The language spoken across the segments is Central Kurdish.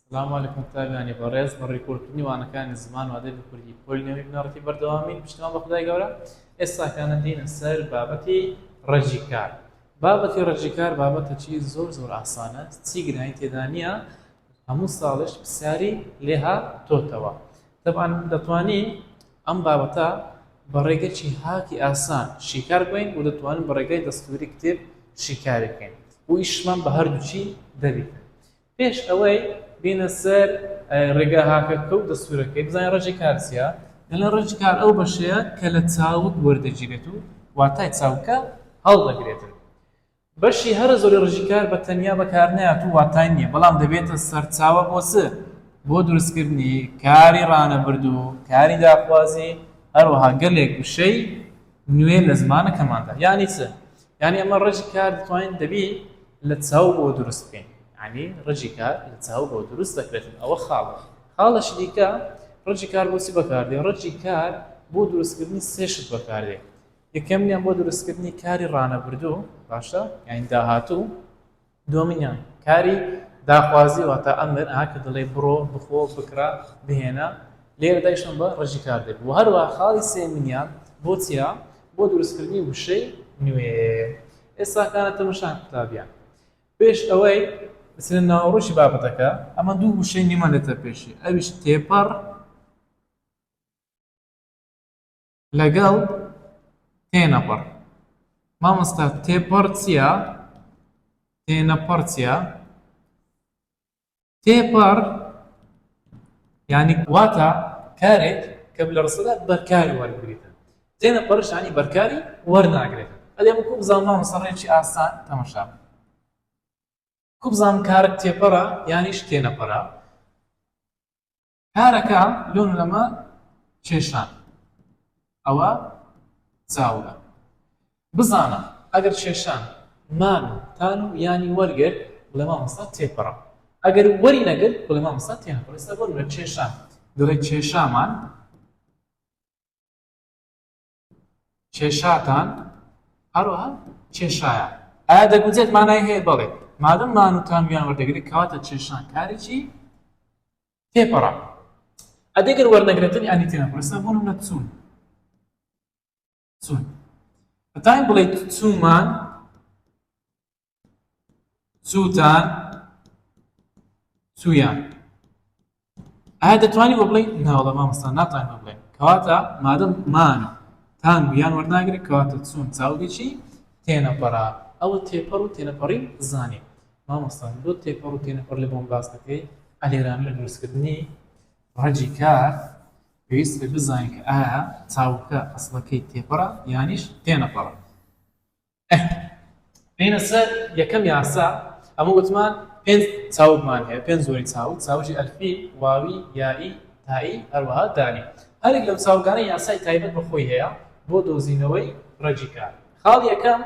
السلام عليكم تابعانی بەڕێز بە ڕێکۆڵکردنی وانەکانی زمان و ئەدەبی کوردی پۆلینۆمی بنەڕەتی بەردەوامی پشتیوان بە خودای گەورە. ئێستاکانە دێنە سەر بابەتی ڕەجیکار. بابەتی ڕەجیکار بابەتێکی زۆر ئاسانە، چی گرانی تێدا نییە، هەموو ساڵش پرسیاری لێ هاتۆتەوە. طبعاً دەتوانین ئەم بابەتە بە ڕێگەی هاکی ئاسان شیکار بکەین و دەتوانین بە ڕێگەی دەستوری کتێب شیکاری بکەین و ئیشمان بە هەردووچی دەبێت. پێش ئەوەی بینە سەر ڕێگە هاکەکە و دەستورەکەی بزانین ڕەجی کار چییە. لەلە ڕەجی کار ئەو بەشەیە کە لە چاوت وەردەگیرێت و واتای چاوکە هەڵدەگرێتن. بەشی هەر زۆری ڕەجی کار بە تەنیا بەکار نایات و واتای نییە، بەڵام دەبێتە سەرچاوە بۆ چ؟ بۆ دروستکردنی کاری ڕانەبردوو، کاری داخوازی، هەروەها گەلێک وشەی نوێ لە زمانەکەماندا. یانی چ؟ یانی ئەمە ڕەجی کار دەتوانین دەبی لە چاو بۆ دروست بکەین. يعني ڕەجی کار لە چاو بۆ دروست دەکرێتن. ئەوە خاڵەشی دیکە ڕەجی کار بۆچی بەکاردێ؟ ڕەجی کار بۆ دروستکردنی سێشت بەکاردێ. یەکەمیان بۆ دروستکردنی کاری ڕانەبردوو، باشە، یعنی داهاتوو. دووەمینیان کاری داخوازی، واتە ئەمر کە دەڵێ بڕۆ بخۆ بکرا بهێنە، لێرە دایشم بە ڕەجی کار دێت. و هەروەها خاڵی سێمینیان بۆ چییە؟ بۆ دروستکردنی وشەی نوێ. ئێستاکانە تەماشان قوتابیان. پێش ئەوەی بچنە ناوەڕۆژی بابەتەکە، ئەمە دوو وشەی نیمەنێتە پێشی، ئەویش تێپەڕ لەگەڵ تێنەپەڕ. مامۆستا تێپەڕ چییە؟ تێنەپەڕ چییە؟ تێپەڕ یعنی واتە کارێک کە لە ڕستەدا بەرکاری وەرگریتن. تێنەپەڕش یعنی بەرکاری وەرناگرێتن. ئەدێ وەکو بزانم مامۆستا ڕێکی ئاسان تەماشا بکە. کوبزان کارک تێپەڕە یانیش تێنەپەڕە. کارەکە لۆن لەمە کێشان، ئەوە چاوگە. بزانە ئەگەر کێشان مان و تان و یانی وەرگرت بڵێ مامۆستا تێپەڕە، ئەگەر وەری نەگرت بڵێ مامۆستا تێنەپەڕە. ئێستا بۆ لە کێشان دەڵێ کێشامان، کێشاتان، هەروەها کێشایە. ئایا دەگوزێت مانای هەیە؟ بەڵێ. مادەم مان و تانویان وەردەگرێت کەواتە کێشان کارێکی تێپەڕە. ئەدەگەر وەرنەگرێتن یانی تێنەپەڕە. ئێستا بۆ نمونە چوون. هەتاین بڵێیت چوومان، چووتان، چوویان. ئایا دەتوانین بۆ بڵێین؟ ناوەڵە مامۆستا ناتوانین بۆ بڵێین، کەواتە مادەم مان و تانویان وەرناگرێت کەواتە چوون چاوگێکی تێنەپەڕە. ئەوە تێپەڕ و تێنەپەڕی زانین. مامۆستا بۆ تێپەڕ و تێنەپەڕ لێ بۆم باس دەکەی. ئەلێران لە دروستکردنی ڕەجی کار پێویست بزانین کە ئایا چاوکە ئەسڵەکەی تێپەڕە یانیش تێنەپەڕە. بینە سەر یەکەم یاسا. ئەمە گوتمان پێنج چاوکمان هەیە، پێنج زۆری چاوک، چاوکی ئەلفی، واوی، یایی، تایی، هەروەها دانی. هەرێک لەم چاوکانە یاسای تایبەت بەخۆی هەیە بۆ دۆزینەوەی ڕەجی کار. خاڵ یەکەم،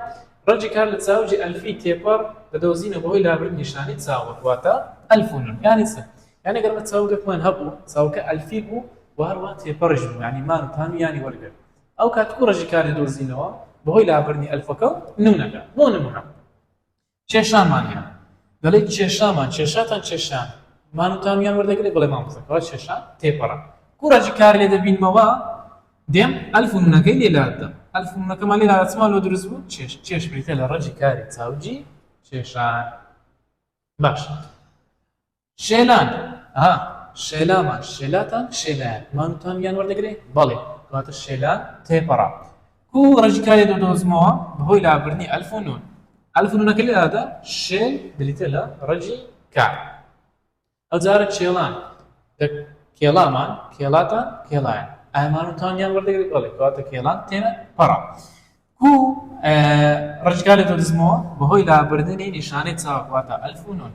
ڕەجی کار لە چاوکی ئەلفی تێپەڕ دەدۆزینە بەهۆی لابردن نیشانی چاوک، واتە ئەلف و نون. یانی چ؟ یانی ئەگەر ئەمە چاوکێکمان هەبوو، چاوکە ئەلفی بوو و هەروەها تێپەڕش بوو، یعنی مان و تان و یانی وەرگرت، ئەو کاتکو ڕەجی کار دەدۆزینەوە بەهۆی لابردنی ئەلفەکە و نونەکە. بۆ نمونە کێشانمان هەیە، دەڵێ کێشامان، کێشاتان کێشان، مان و تانویان وەردەگرێت، بڵێ مامۆستاکەوە کێشان تێپەڕە. کو ڕەجی کار لێ دەبینمەوە دێم ئەلف و نونەکەی لێلادەم. ئەلف و نونەکەمان لێلادە چمان لۆ دروست بوو؟ چێش بریتە لە ڕەجی کاری چاوجی کێشان. باش. شێلان، شێلامان، شێلاتان، شێلایان، مان و تانویان وەردەگرێت؟ بەڵێ، کەواتە شێلان تێپەڕە. کو ڕەجی کاری دەدۆزمەوە بەهۆی لابردنی ئەلف و نون. ئەلف و نونەکە لێدادا شێل بریتە لە ڕەجی کار. ئەو جارە کێڵان، کێڵامان، کێڵاتان، کێڵایان، ئامان و تانیان وەردەگرێت؟ بەڵێ، کەواتە کێڵان تێنەپەڕە. کو ڕەجی کار دەدۆزمەوە بەهۆی لابردنی نیشانەی چاوک، واتە ئەلف و نون.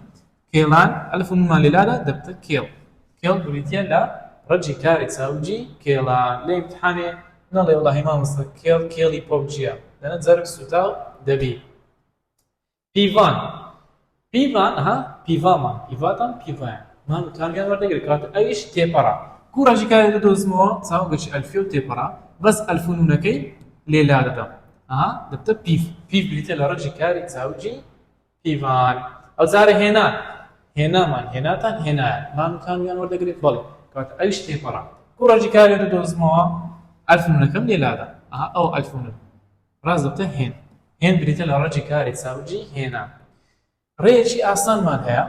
کێڵان، ئەلف و نونمان لێدادا دەبتە کێڵ. کێڵ بریتە لە ڕەجی کاری چاوجی کێڵان. لە ئیمتحانێ نەڵێ وەڵاهی مامۆستا کێڵ کێڵی پۆبجیە، دەنە جەرگ سوتاو دەبی. پیڤان، پیڤامان، پیڤاتان، پیڤایان، مان و تانویان وەردەگرێت، کەواتە ئەویش تێپەڕە. کو ڕەجی کاری دەدۆزمەوە چاوگەشی ئەلفی و تێپەڕە، بەس ئەلف و نونەکەی لێلا دەدەم، دەبتە پیڤ. پیڤ بریتە لە ڕەجی کاری چاوجی پیڤان. ئەو جارە هێنان، هێنامان هێناتان هێنایە مانوتانیان وەردەگرێت بەڵێ کەواتە ئەویش تێپەڕە کوڕەجی کاری دەدۆزمەوە ئەلف نونەکەم لێلادا ئەو ئەلف نون ڕاست دەبتە هێن بریتە لە ڕەجی کاری چاوجی هێنا ڕێیەکی ئاسانمان هەیە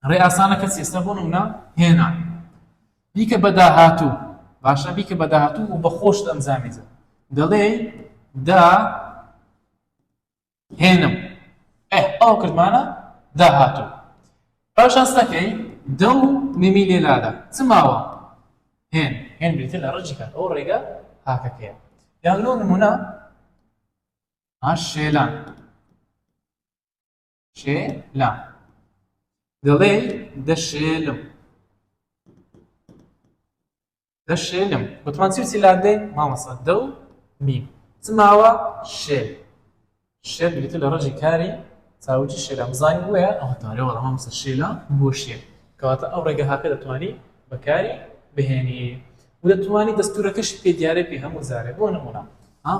ڕێ ئاسانەکە چێستە بۆ نمونە هێنا بیکە بە داهاتوو باشە بیکە بە داهاتوو و بە خۆشت ئەمزامیزە دەڵێ دا هێنم ئەو کردمانە داهاتوو پاشان سەکەی دە و میمی لێلادا چ ماوە هێن بریتە لە ڕەجی کار ئەو ڕێگە هاکەکەیە یان لۆ نمونە شێلان شێلان دەڵێ دەشێلم گوتمان چی لادەی مامەسا دە و میم چ ماوە شێل بریتە لە ڕەجی کاری چاوجی شێلە بزانین بۆیە ئەوە تارێ وەڵام مامەسا شێلە بۆ شێل کەواتە ئەو ڕێگە هاکە دەتوانی بەکاری بهێنی و دەتوانی دەستورەکەش پێ دیارە پێ هەموو زارێ بۆ نمونە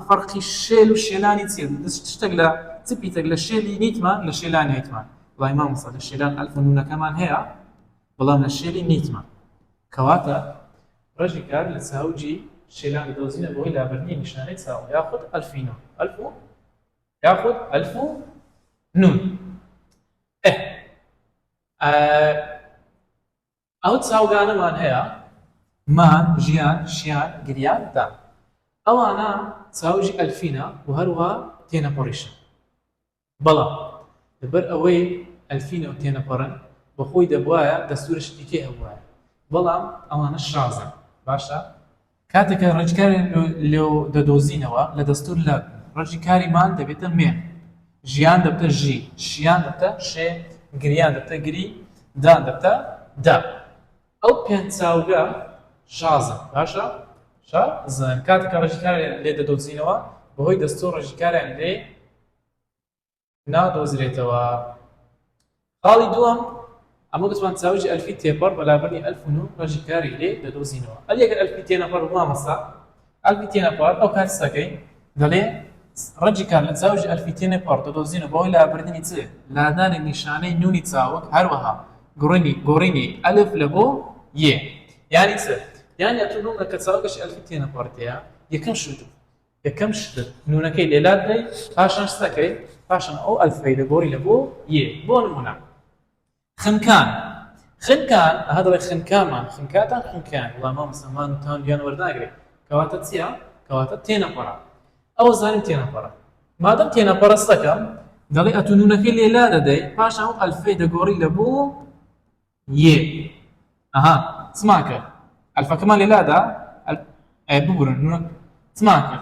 فەرقی شێل و شێلانی چیە شتێک لە چپیتێک لە شێلی نیتمان لە شێلانی نیتمان وڵای مامەسا لە شێلان ئەلف نونەکەمان هەیە بەڵام لە شێلی نیتمان کەواتە ڕەجی کار لە چاوجی شێلان دەدۆزینە بۆی لابردنی نیشانەی چاوە یاخود ئەلفینۆ یاخود ئەلف نون ئەو چاوگانەمان هەیە مان ژیان شیان گریان دان ئەوانە چاوجی ئەلفینە و هەروەها تێنەپەڕیشە بەڵام لەبەر ئەوەی ئەلفینە و تێنەپەڕن بەخۆی دەبوایە دەستورشتی تێ هەبوایە بەڵام ئەوانە شازن باشە کاتێکە ڕێجکاریان لێو دەدۆزینەوە لە دەستور لە ڕەجی کاریمان دەبێتە مێن ژیان دەبتە ژی شیان دەبتە شێ گریان دەبتە گری دان دەبتە دا ئەو پێنج چاوگە شازن باشە شازن کاتێکە ڕێژیکاریان لێ دەدۆزینەوە بەهۆی دەستور ڕێژیکاریان لێ نادۆزرێتەوە خاڵی دووەم ئەمە گوتمان چاوجی ئەلفی تێپەڕ بەلابەری ئەلف و نون ڕێژیکاری لێ دەدۆزینەوە ئەگەر ئەلفی تێنەپەڕ مامەسا ئەلفی تێنەپەڕ ئەو کات سەکەی دەڵێ ڕەجی کار لە چاوجی ئەلفی تێنەپەڕ دەدۆزینەوە بەهۆی لابردنی چ لادانی نیشانەی نونی چاوک هەروەها گۆڕینی ئەلف لە بۆ یێ یانی چ یانی ئەتو نونە کە چاوکەش ئەلفی تێنەپەڕتەیە یەکەم شتت نونەکەی لێلات دەی پاشان شتەکەی پاشان ئەو ئەلفەی دەگۆڕی لە بۆ یێ بۆ نمونە خنکان ئەها دەڵێ خنکاتان خنکان وڵام مامەسەمان تان دیان وەرداگرێت کەواتە چییە کەواتە تێنەپەڕە ئەوە زانیم تێنەپەڕە مادەم تێنەپەڕستەکەم دەڵێ ئەتو نونەکەی لێلا دەدەی پاشان ئەو ئەلفەی دەگۆڕی لە بۆ یێ چماکە ئەلفەکەمان لێلادا ببورن چماکە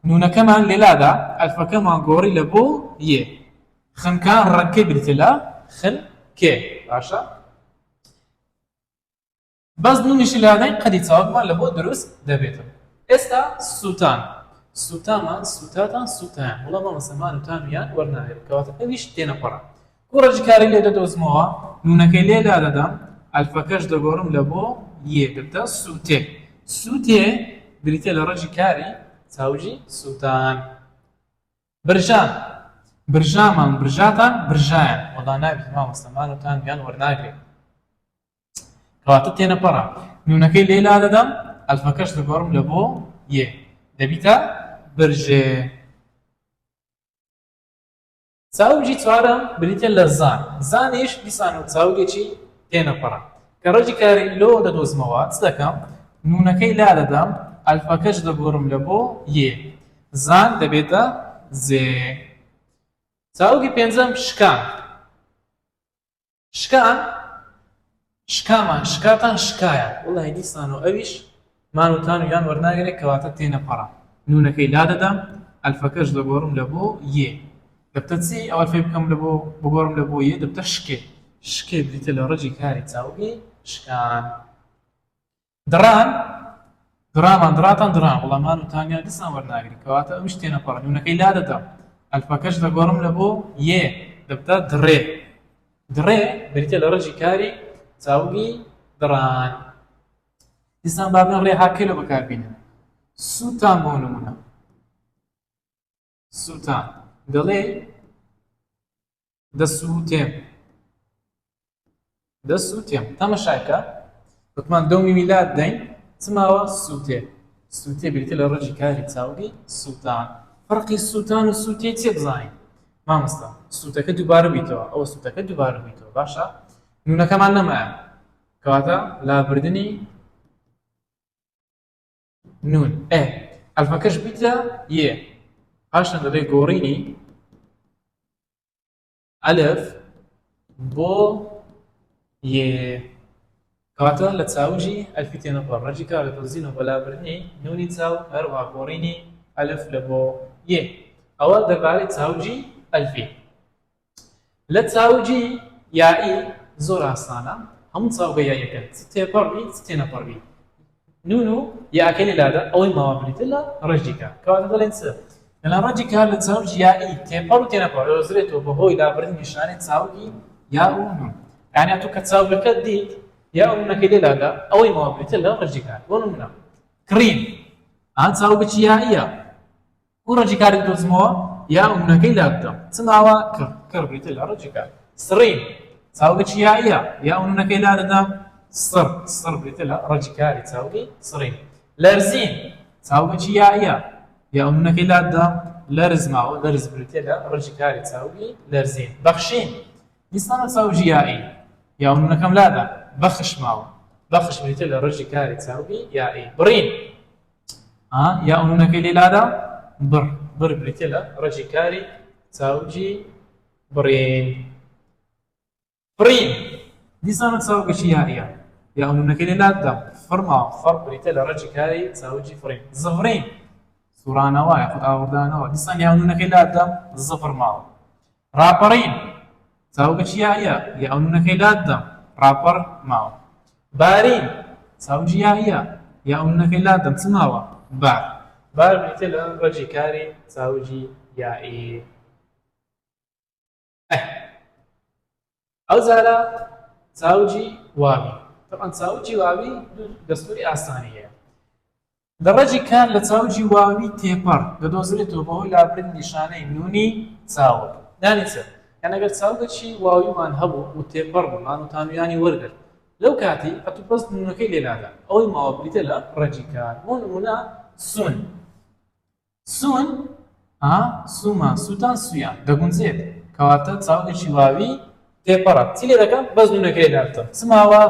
نونەکەمان لێلادا ئەلفەکەمان گۆڕی لە بۆ یێ خنکان ڕەنکەی بریتە لە خنکێ باشە بەس نونیشی لادەین قەدی چاوکمان لە بۆ دروست دەبێتە ئێستا سووتامان سووتان وڵام مامەسەمان و تانویان وەرناگرێت کەواتە ئەویش تێنەپەڕە کوڕەجی کاری لێ دەدۆزمەوە نونەکەی لێلا دەدەم ئەلفەکەش دەگۆڕم لە بۆ یێ دەبتە سووتێ بریتە لە ڕەجی کاری چاوجی سووتان برژامان برژاتان برژایان وەڵا نابێت مامەسەمان و تانویان وەرناگرێت کەواتە تێنەپەڕە نونەکەی لێلا دەدەم ئەلفەکەش دەگۆڕم لە بۆ یێ دەبیتە برژێ چاوجی چوارەم بریتە لە زانیش دیسان و چاوگێکی تێنەپەڕە کە ڕەجی کاری لۆ دەدۆزمەوە چ دەکەم نونەکەی لا دەدەم ئەلفەکەش دەگۆڕم لە بۆ یێ زان دەبێتە زێ چاوگی پێنجەم شکامان شکاتان شکایە وڵای دیسان و ئەویش مانوتان و یان وەرناگرێت کەواتە تێنەپەڕە نونەکەی لا دەدەم ئەلفەکەش دەگۆڕم لە بۆ یێ دەبتە چی ئەو ئەلفەی بکەم لە بۆ بگۆڕم لە بۆ یێ دەبتە شکێ بریتە لە ڕەجی کاری چاوگی شکان دڕامان دراتان دران وڵام مانوتانیان دیسان وەرناگرێت کەواتە ئەویش تێنەپەڕە نونەکەی لا دەدەم ئەلفەکەش دەگۆڕم لە بۆ یێ دەبتە درێ بریتە لە ڕەجی کاری چاوگی دران دیسان بابنە ڕێ هاکێ لە بەکاربینن سووتان بۆ نمونە سووتان دەڵێ دەسووتێم دەسووتێم تەمەشاکە وتمان دۆمی میلاد دەین چماوە سووتێ سووتێ بریتە لە ڕەجی کاری چاوگی سووتان فەرقی سووتان و سووتێ چێ بزانین مامۆستا سووتەکە دووبارە بیتەوە ئەوە سووتەکە دووبارە بیتەوە باشە نونەکەمان نەمایە کەواتە لابردنی نون ئەلفەکەش بیتە یێ پاشان دەڵێ گۆڕینی ئەلف بۆ یێ کەواتە لە چاوژی ئەلفی تێنەپەڕ ڕەجی کار لە دۆزینەوە بە لابردنی نونی چاو هەروەها گۆڕینی ئەلف لە بۆ یێ ئەوە دەربارەی چاوجی ئەلفی لە چاوجی یائی زۆر ئاسانە هەموو چاوگە یایەکەن چ تێپەڕبی چ تێنەپەڕبی نون و یاکەی لێلادا ئەوەی ماوە بریتە لە ڕەجی کار کەواتە دەڵێن چ لە ڕەجی کار لە چاوجی یائی تێپەڕ و تێنەپەڕ دەدۆزرێتەوە بەهۆی لابردنی نیشانەی چاوگی یا و نون یعنی تو کە چاوگەکەت دیت یا ئەو نونەکەی لێلادا ئەوەی ماوە بریتە لە ڕەجی کار بۆ نمونە کڕین ئەم چاوگەچی یائیە و ڕەجی کاری دۆزمەوە یا ئەو نونەکەی لادەم چ ماوە کڕ بریتە لە ڕەجی کار سڕین چاوگەچی یائیە یا ئەو نونەکەی لادەدام سڕ بریتە لە ڕەجی کاری چاوگی سڕین لەرزین چاوگەچی یائیە یا ئەو نونەکەی لادەم لەرز ماوە لەرز بریتە لە ڕەجی کاری چاوگی لەرزین بەخشین دیسانە چاوجی یائی یا ئەو نونەکەم لادا بەخش ماوە بەخش بریتە لە ڕەجی کاری چاوگی یائی بڕین یا ئەو نونەکەی لێلادا بڕ بریتە لە ڕەجی کاری چاوجی بڕین فڕین دیسانە چاوگەچی یائیە یا ئەو نونەکەی لێلادا فڕماوە فەڕ بریتە لە ڕەجی کاری چاوجی فڕین زڤڕین سوورانەوە یاخود ئاوردانەوە دیسان یا ئەو نونەکەی لادا زڤڕ ماوە ڕاپەڕین چاوگەچی یائیە یا ئەو نونەکەی لاددا ڕاپەڕ ماوە بارین چاوجی یائیە یا ئەو نونەکەی لادەم چ ماوە بار بریتە لە ڕەجی کاری چاوجی یائی ئەو جارە چاوجی واوی طبعاً چاوجی واوی دەستوری ئاسانی هەیە لە ڕەجی کار لە چاوجی واوی تێپەڕ دەدۆزرێتەوە بەهۆی لابردنی نیشانەی نونی چاوت دانی چ یان ئەگەر چاوگەچی واویمان هەبوو و تێپەڕ بوومان و تانویانی وەرگرت لەو کاتی ئەتو بەس نونەکەی لێلادا ئەوەی ماوە بریتە لە ڕەجی کار بۆ نمونە سون سومان سووتان سویان دەگونجێت کەواتە چاوگەچی واوی تێپەڕە چی لێ دەکەم بەس نونەکەی لێداتە چ ماوە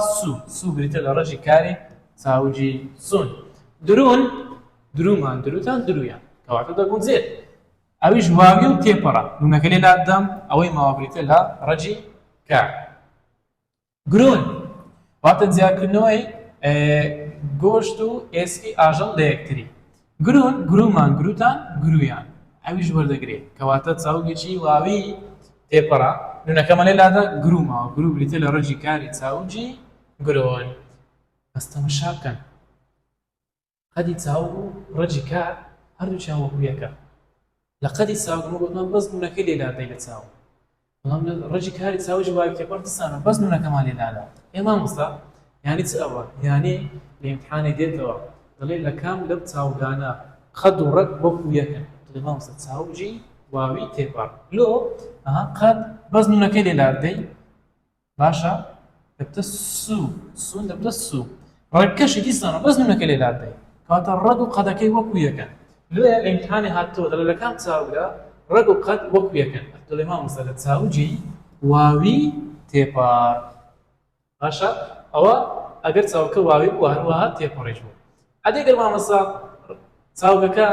سو بریتە لە ڕەجی کاری چاوجی سون درومان دروتان درویان کەواتە دەگونجێت ئەویش واوی و تێپەڕە نونەکە لێدادەم ئەوەی ماوە بریتە لە ڕەجی کار گرون واتە جیاکردنەوەی گۆشت و ئێسکی ئاژەڵ لە یەکتری گرومان گروتان گرویان ئەویش وەردەگرێت کەواتە چاوگێکی واوی تێپەڕە نونەکەمە لێلادا گروماوە گرو بریتە لە ڕەجی کاری چاوجی گرۆن ئەستەمەشا بکەن قەدی چاو و ڕەجی کار هەردووچیان وەکو یەکە لە قەدی چاوگەمە گوتمان بەس نونەکەی لێلادەی لە چاو بەڵام لە ڕەجی کاری چاوجی واوی تێپەڕ دەسانە بەس نونەکەمان لێلادا ئێمە مامۆستا یانی چ ئەوە یانی لە ئیمتحانی دێتەوە دەڵێ لە کام لەو چاوگانە قەد و ڕەگ وەکو یەکن دەڵێ مامۆستا چاوجی واوی تێپەڕ لۆ قەد بەس نونەکەی لێلادەی باشە دەبتە سوون دەبتە سوو ڕێگەکەشی دیسانە بەس نونەکەی لێلادەی کەواتە ڕەگ و قەدەکەی وەکو یەکەن لێ لە ئیمتحانی هاتووە دەڵێ لە کام چاوگا ڕەگ و قەد وەکو یەکەن دەڵێ مامۆستا لە چاوجی واوی تێپەڕ باشە ئەوە ئەگەر چاوکە واوی بووە هەروەها تێپەڕیش بوو ئەدەگەر مامۆستا چاوگەکە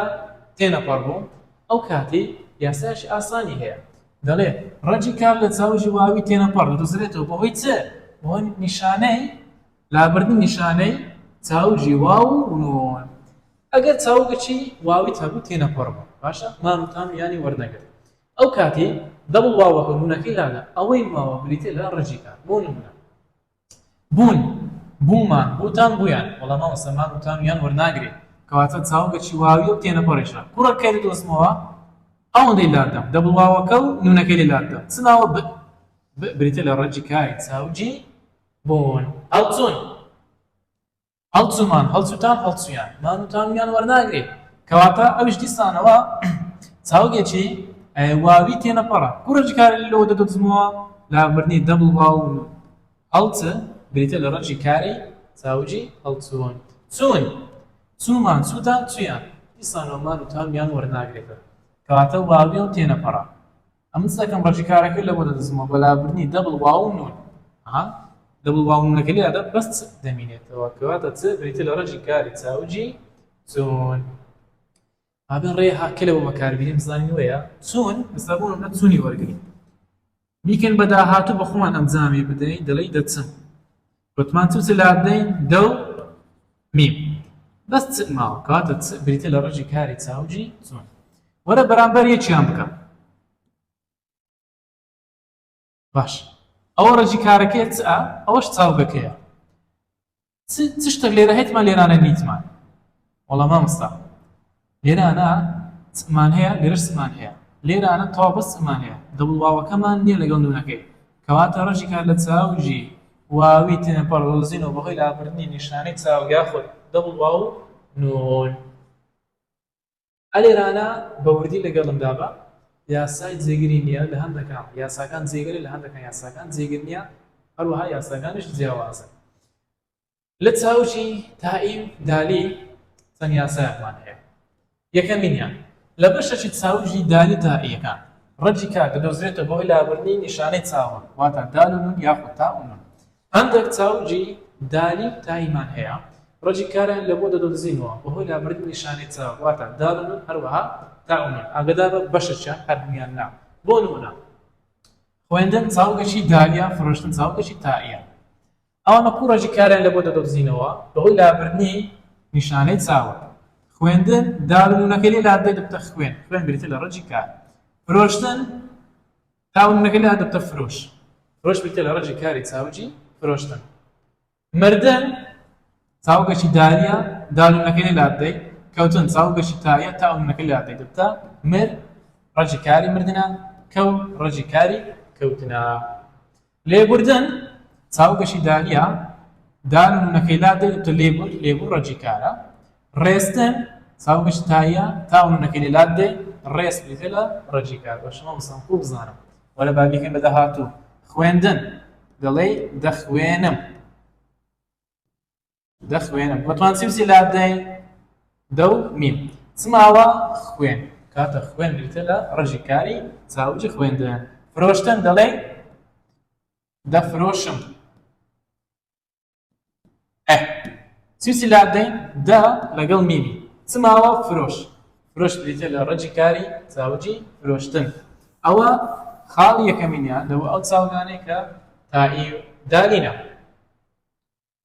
تێنەپەڕ بوو ئەو کاتی یاسایشی ئاسانی هەیە دەڵێ ڕەجی کار لە چاوجی واوی تێنەپەڕ دەدۆزرێتەوە بەهۆی چ بەهۆی نیشانەی لابردنی نیشانەی چاوجی واو و نون ئەگەر چاوگەچی واوی هەبوو تێنەپەڕ بوو باشە مانوتان یانی وەرنەگرت ئەو کاتی دەبڵ واوەکە نونەکەی لادا ئەوەی ماوە بریتە لە ڕەجی کار بۆ نمونە بوومان بوتان بوویان وەڵام مامۆستا مانوتان یان وەرناگرێت کەواتە چاوگەچی واوی و تێنەپەڕیشە کوڕەکەی دۆزمەوە ئەوەندەی لادەم دەبڵ واوەکە و نونەکەی لێ لادەم چ ناوە بریتە لە ڕەجی کاری چاوجی بوون هەڵچوومان هەڵچووتان هەڵچوویان مانوتانیان وەرناگرێت کەواتە ئەویش دیسانەوە چاوگێکی واوی تێنەپەڕە کوڕەجی کاری لەوە دەدۆزمەوە لابردنی دەبڵ واو هەڵچە بریتە لە ڕەنجی کاری چاوجی هەڵچوون چوون چوومان چووتان چیان دیسانۆمان وتانیان وەرناگرێتە کەواتە واوی و تێنەپەڕا ئەم سەکەم ڕەجی کارەکە لە بۆ دەدەزمەوە بەلابردنی دەبڵ واو و نون دەبڵ واو نونەکە لێدا بەس دەمینێتەوە کەواتە چ بریتە لە ڕەنجی کاری چاوجی چوون ئابێن ڕێ هاکەلەوە بەکاربیێن بزانین وەیە چوون ئێستابوون نە چوونی وەرگین بیکەن بە داهاتوو بە خۆمان ئەمجامی بدەین دەڵێی دەچم وتمان چوچ لا بدەین دە و میم بەس چ ماوە کەواتە بریتە لە ڕەنجی کاری چاوجی چوون وەرە بەرامبەر یەکیان بکە باش ئەوە ڕەنجی کارەکەی چ ئەوەش چاوگەکەیە چ شتێک لێرە هێتمان لێرانە نیتمان وەڵام مامۆستا لێرانە چمان هەیە لێرەش چمان هەیە لێرانە تەواو بەس چمان هەیە دەبڵواوەکەمان نییە لەگەڵ نونەکەی کەواتە ڕەنجی کار لە چاوجی واوی تێنەپەڕۆزینەوە بەهۆی لابردنی نیشانەی چاوگا خۆی دەبڵواو نون ئەلێرانە بەوردی لەگەڵمدا بە یاسای جێگیری نییە لە هەندەکان یاساکان جێگەری لە هەندەکان یاساکان جێگر نییە هەروەها یاساکانش جیاوازن لە چاوجی تائی و دالی چەند یاسایەکمان هەیە یەکەمینیان لە بەشەی چاوجی دالی تائیەکان ڕەنجی کار دەدۆزرێتە بۆی لابردنی نیشانەی چاوە واتە دال و نون یاخود تا و نون هەندێک چاوجی دالی و تایمان هەیە ڕەنجی کاریان لە بۆ دەدۆزینەوە بەهۆی لابردنی نیشانەی چاوە واتە دال و نون هەروەها تا و نون ئاگادار بە بەشەیان هەردوویان نا بۆ نمونە خوێندن چاوگەشی دالیە فرۆشتن چاوگەشی تائیە ئەوانە کوو ڕەنجی کاریان لە بۆ دەدۆزینەوە بەهۆی لابردنی نیشانەی چاوە خوێندن دال و نونەکەی لێ لادەی دەبتە خوێن بریتە لە ڕەنجی کار فرۆشتن تا و نونەکەی لێ دەبتە فرۆش فرۆش بریتە لە ڕەنجی کاری چاوجی فرۆشتن مردن چاوگەشی دالیە دال و نونەکەی لێ لادەی کەوتن چاوگەشی تایە تا و نونەکەی لێ لادەی دەبتە مر ڕەنجی کاری مردنە کەو ڕەنجی کاری کەوتنە لێبوردن چاوگەشی دالیە دال و نونەکەی لادەی دەبتە لێبوور ڕەنجی کارە ڕێستن چاوگەشی تایە تا و نونەکەی لێ لادەی ڕێست بریتە لە ڕەنجی کار بە شەما مەسەڵەن خوب بزانم وەرە با بیکەین بە داهاتوو خوێندن دەڵێی دەخوێنم دەخوێنم وتمان چی لادەی دە و میم چماوە خوێن کاتە خوێن بریتە لە ڕەنجی کاری چاوجی خوێندن فرۆشتن دەڵێی دەفرۆشم چی لادەی دا لەگەڵ میمی چماوە فرۆش فرۆش بریتە لە ڕەنجی کاری چاوجی فرۆشتن ئەوە خاڵی یەکەمینیان لەوە ئەو چاوگانەی کە تائی و دالینە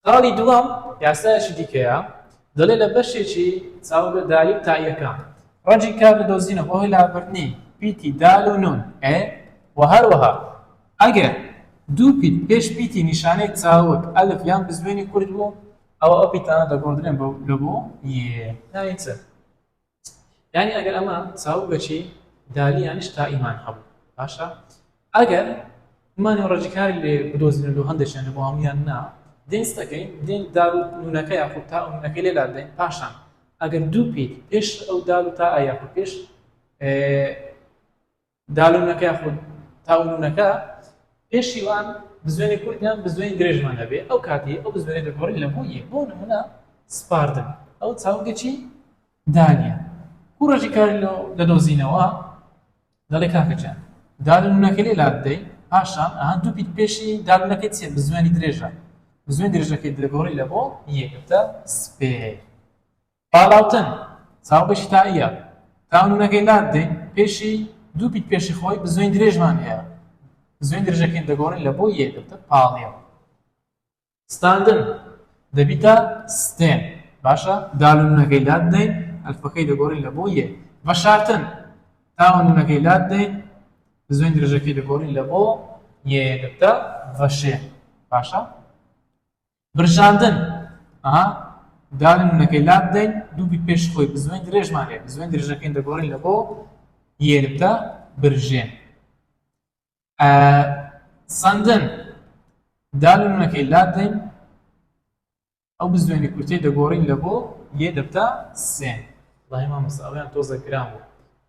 خاڵی دووەم یاسایەکی دیکەیە دەڵێ لە بەشێکی چاوگە دالی و تاییەکان ڕەنجی کار دەدۆزینە بۆ هۆی لابردنی پیتی دال و نون و هەروەها ئەگەر دوو پیت پێش پیتی نیشانەی چاوک ئەلف یان بزوێنی کورد بوو ئەوە ئەو پیتانە دەگۆڕدرێن لە بۆ یێ ناوین چ یعنی ئەگەر ئەمە چاوگەچی دالی یانیش تائیمان هەبوو باشە ئەگەر مانی ڕەنجی کاری لێ بدۆزینە لە هەندێکیان لە بۆ هەمویان نا دێنستەکەین دێن دال و نونەکە یاخود تا و نونەکەی لێ لادەین پاشان ئەگەر دوو پیت پێش ئەو دال و تا یاخود پێش دال و نونەکە یاخود تا و نونەکە پێشیوان بزوێنی کوردیان بزوێنی درێژمان هەبێ ئەو کاتی ئەو بزوێنی دەگۆڕی لە بۆیە بۆ نمونە سپاردن ئەو چاوگەچی دانیە کوو ڕەنجی کاری دەدۆزینەوە دەڵێ کاکەجان دال و نونەکەی لێ لادەی پاشان ئەهان دوو پیت پێشی دال و نونەکەی چیە بزوێنی درێژە بزوێن درێژەکەی دەگۆڕی لە بۆ یەکتە سپێ پاڵاوتن چاوگەشی تائیە تا و نونەکەی لادەی پێشی دوو پیت پێشی خۆی بزوێن درێژمان هەیە زوێن درێژەکەی دەگۆڕن لە بۆ یەکتە پاڵیە ستاندن دەبیتە ستێن باشە دال و نونەکەی لادەین ئەلفەکەی دەگۆڕین لە بۆ یەک بەشارتن تا و نونەکەی لادەین زوێن درێژەکەی دەگۆڕین لە بۆ یەکتە ڤەشێ باشە برژاندن دال و نونەکەی لادەین دوو پیت پێش خۆی بزوێن درێژمان هەیە زوێن درێژەکەی دەگۆڕین لە بۆ یەکتە برژێن سندن دال و نونەکەی لادەین ئەو بزوێنی کورتەی دەگۆڕین لە بۆ یێ دەبتە سێن وڵاهی مامۆستا ئەویان تۆزە گران بوو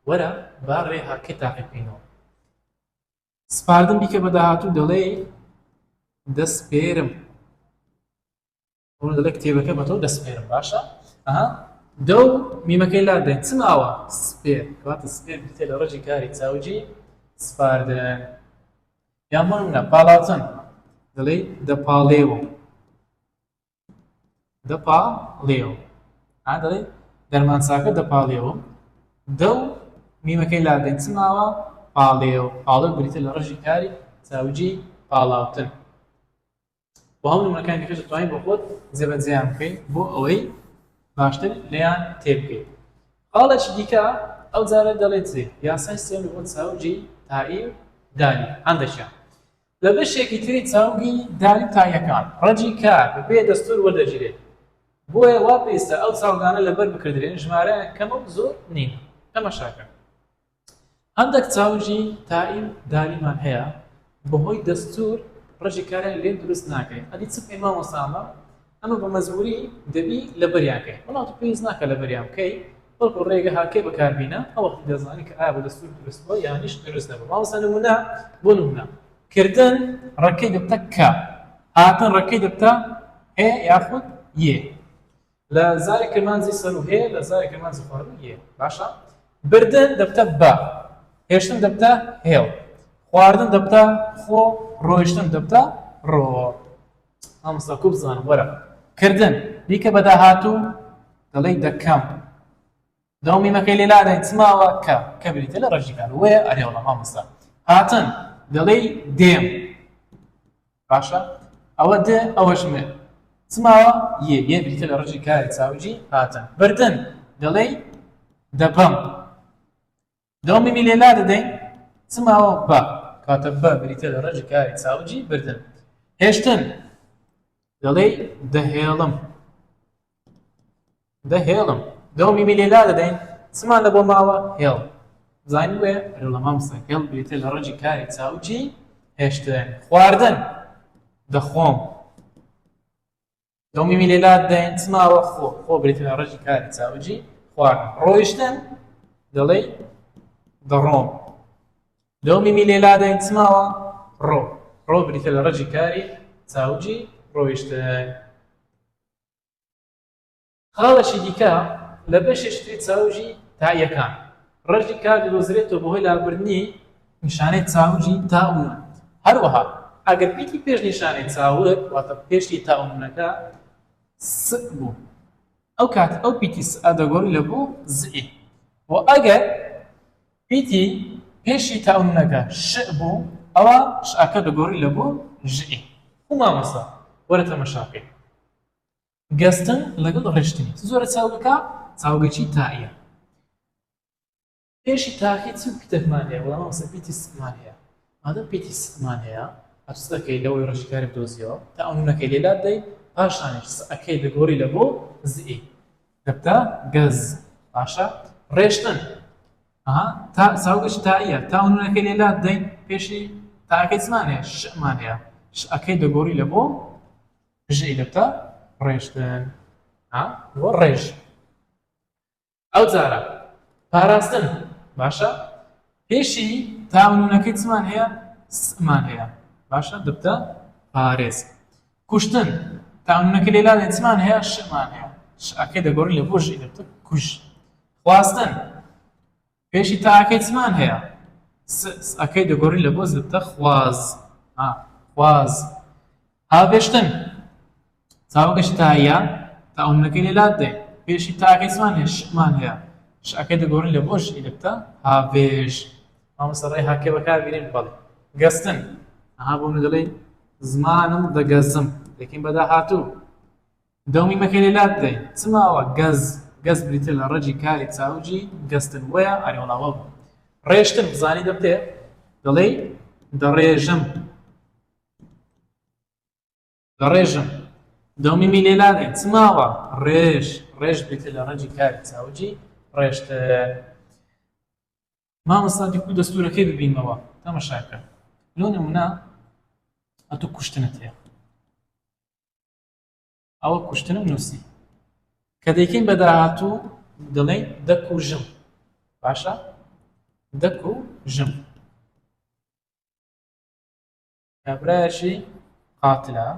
وەرە با ڕێ هاکەی تاقیبکەینەوە سپاردن بیکە بە داهاتوو دەڵێ دەستپێرم لە کتێبەکە بە تۆ دەستپێرم باشە دە و میمەکەی لا دێن چ ماوە سپێر کەواتە سپێر بتێ لە ڕێژی کاری چاوجی سپاردن یان بۆ نمونە پاڵاوچن دەڵێ دەپاڵێوم دەپاڵێوم دەڵێ دەرمانچاکە دەپاڵێوم دە و میمەکەی لا دێن چ ماوە پاڵێو پاڵێو بریتە لە ڕێژی کاری چاوجی پاڵاوتن بۆ هەموو نمونەکانی دیکەش دەتوانین بۆ خۆت جێبەجێیان بکەیت بۆ ئەوەی باشتر لێیان تێبکەیت خاڵێکی دیکە ئەو جارە دەڵێت چێ یاسای سێمی بۆ چاوجی تایی و دالی هەندێکیان لە بەشێکی تری چاوگی دالی تاییەکان ڕەجی کار بەپێ دەستور وەردەگیرێت بۆیە وا پێویستە ئەو چاوگانە لەبەر بکردرێن ژمارەیان کەمە و زۆر نین تەماشاکە هەندێک چاوجی تایی و دالیمان هەیە بەهۆی دەستور ڕێژی کاریان لێ دروست ناکەین ئەدی چ پێی مامۆستامە ئەمە بە مەجبوری دەبی لەبەریانکەی بەڵام تو پێویست ناکە لەبەریان بکەی بەڵکو ڕێگە هاکەی بەکاربینە ئەو وەختی دەزانی کە ئایا بە دەستور دروست بووە یانیش دروست نەبوو مامۆستا نمونە بۆ نمونە کردن ڕەکەی دەبتە کە هاتن ڕەکەی دەبتە هێ یاخود یێ لە زاری کرمانجی سەر و هێ لە زاری کرمانجی خواردن یێ باشە بردن دەبتە بە هێشتن دەبتە هێڵ خواردن دەبتە خۆ ڕۆیشتن دەبتە ڕۆ ئەمستا کوب زانم وەرە کردن دیکە بەداهاتوو دەڵێ دەکەم دەو میمەکەی لێلا دەین چماوە کە بریتە لە ڕێژی کار وەیە ئەرێوڵە مامۆستا هاتن دەڵێ دێم باشە ئەوە دێ ئەوەش مێ چماوە یە بریتە لە ڕێژی کاری چاوجی هاتن بردن دەڵێ دەبەم دەو میمی لێلا دەدەین چماوە بە کاتە بە بریتە لە ڕێژی کاری چاوجی بردن هێشتن دەڵێ دەهێڵم دەو میمی لێلا دەدەین چمان لە بۆ ماوە هێڵ زانین وێ ئەرێوڵە مامۆستا هێڵ بریتە لە ڕێژی کاری چاوجی هێشتن خواردن دەخۆم دەو میمی لێلا دەدەین چماوە خۆ بریتە لە ڕێژی کاری چاوجی خواردن ڕۆیشتن دەڵێ دەڕۆم دەو میمی لێلا دەین چماوە ڕۆ بریتە لە ڕێژی کاری چاوجی ڕۆیشتن خاڵەشی دیکە لە بەشێشتری چاوجی تاییەکان ڕێژی کار دەدۆزرێتەوە بەهۆی لابردنی نیشانەی چاوجی تاون هەروەها ئەگەر پیتی پێش نیشانەی چاوت واتە پێشی تاونەکە س بوو ئەو کات ئەو پیتی سئە دەگۆڕی لە بوو زئی و ئەگەر پیتی پێشی تاونەکە ش بوو ئەوە شەکە دەگۆڕی لە بوو ژئی و مامۆستا وەرە تەماشاکەی گەستن لەگەڵ ڕێشتنی زۆرە چاوگەکە چاوگەکی تاییە پێشی تاکەی چ پیتەکمان هەیە وەڵام مامۆستا پیتی سمان هەیە مادەم پیتی سمان هەیە ئەچ دەکەی لەوەی ڕێژیکاری بدۆزیەوە تاونەکەی لێلا دەی پاشانیش سەکەی دەگۆڕی لە بۆ زئی دەبتە گەز باشە ڕێشتن چاوگەشی تاییە تاونەکەی لێلا دەین پێشی تاکەی چمان هەیە شمان هەیە شەکەی دەگۆڕی لە بۆ ژئی دەبتە ڕێشتن بۆ ڕێژ ئەو جارە پاراستن باشە پێشی تاونەکەی چمان هەیە سمان هەیە باشە دەبتە پارێز کوشتن تاونەکەی لێلا دەین چمان هەیە شمان هەیە شەکەی دەگۆڕی لە بۆ ژئی دەبتە کوش خواستن پێشی تاکەی چمان هەیە ئەکەی دەگۆڕی لە بۆ دەبتە خواز خواز هاوێشتن چاوگەشی تاییە تاونەکەی لێلا دەین پێشی تاکەی چمان هەیە شمان هەیە شەکەی دەگۆڕی لە بۆ ژئی دەبتە هاوێش مامۆستا ڕێی هاکێ بەکاربێنین بەڵێ گەستن بۆ دەڵێ زمانم دەگەزم دەکەین بەداهاتوو دەو میمەکەی لێلا دەین چماوە گەز بریتە لە ڕێژی کاری چاوجی گەستن وەیە ئەرێوڵاوە بوو ڕێشتن بزانی دەبتێ دەڵێ دەڕێژم دەو میمی لێلا دەین چماوە ڕێژ بریتە لە ڕێژی کاری چاوجی ڕێشتن مامۆستا دیکو دەستورەکەی ببینمەوە تەماشاکە لۆ نمونە ئەتوو کوشتنت هەیە ئەوە کوشتنم نووسی کە دەیکەین بەداهاتوو دەڵێن دەکوژم باشە دەکوژم کابرایەکی قاتلە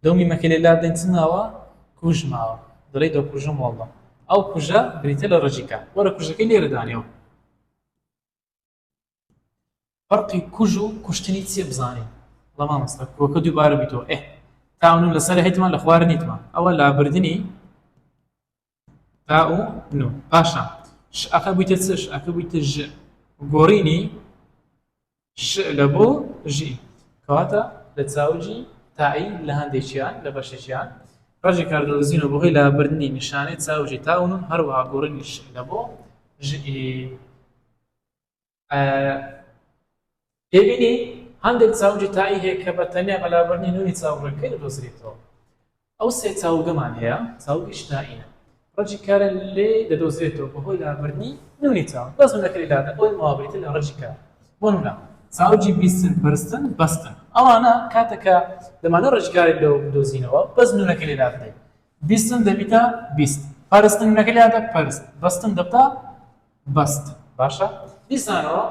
دەو میمەکە لێلا دەین چ ماوە کوژ ماوە دەڵێ دەو کوژەم وەڵڵە ئەو کوژە بریتە لە ڕەجیکە وەرە کوژەکەی لێرە دانیەوە فەرقی کوژ و کوشتنی چیە بزانین وڵا مامۆستا کۆکە دووبارە بیتەوە تاون لەسەر هەیتمان لە خوارە نیتمان ئەوە لابردنی تا و نو پاشان ئەخە بوویتە چش ئەکە بوویتە ژ گۆڕینی ش لە بۆ ژی کەواتە لە چاوجی تایی لە هەندێکیان لە بەشێکیان ڕەجی کاردۆزینەوە بۆهۆی لابردنی نیشانەی چاوجی تاون و هەروەها گۆڕینی ش لە بۆ ژئی پێبینی هەندێک چاوجی تایی هەیە کە بە تەنیا بەلابردنی نوێی چاوڕەکەی دەدۆزرێتەوە ئەو سێ چاوگەمان هەیە چاوگی شتائینە ڕەجی کارە لێ دەدۆزرێتەوە بەهۆی لابردنی نوێی چاو بەس نونەکەی لادا ئەوەی ماوەبێتە لە ڕەجی کار بۆ نمونە چاوجی بیستن پەرستن بەستن ئەوانە کاتێکە دەمانە ڕەجکاری لەوە بدۆزینەوە بەس نونەکە لێدا بدەین بیستن دەبیتە بیست پەرستن نونەکە لێدا پەرست بەستن دەبتا بەست باشە دیسانەوە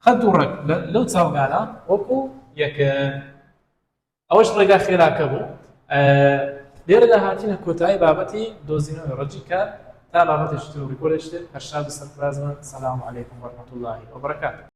خەت و ڕێک لەو چاوگانە وەکو یەکن ئەوەش ڕێگا خێراکە بوو لێرەدا هاتینە کۆتایی بابەتی دۆزینەوەی ڕەجی کار تا بابەتێکی تر و ڕیکۆردێکی تر هەر شاد و سەرفرازمن سەلام عەلەیکوم وەرەحمەتوڵڵاهی وەبەرەکاتوه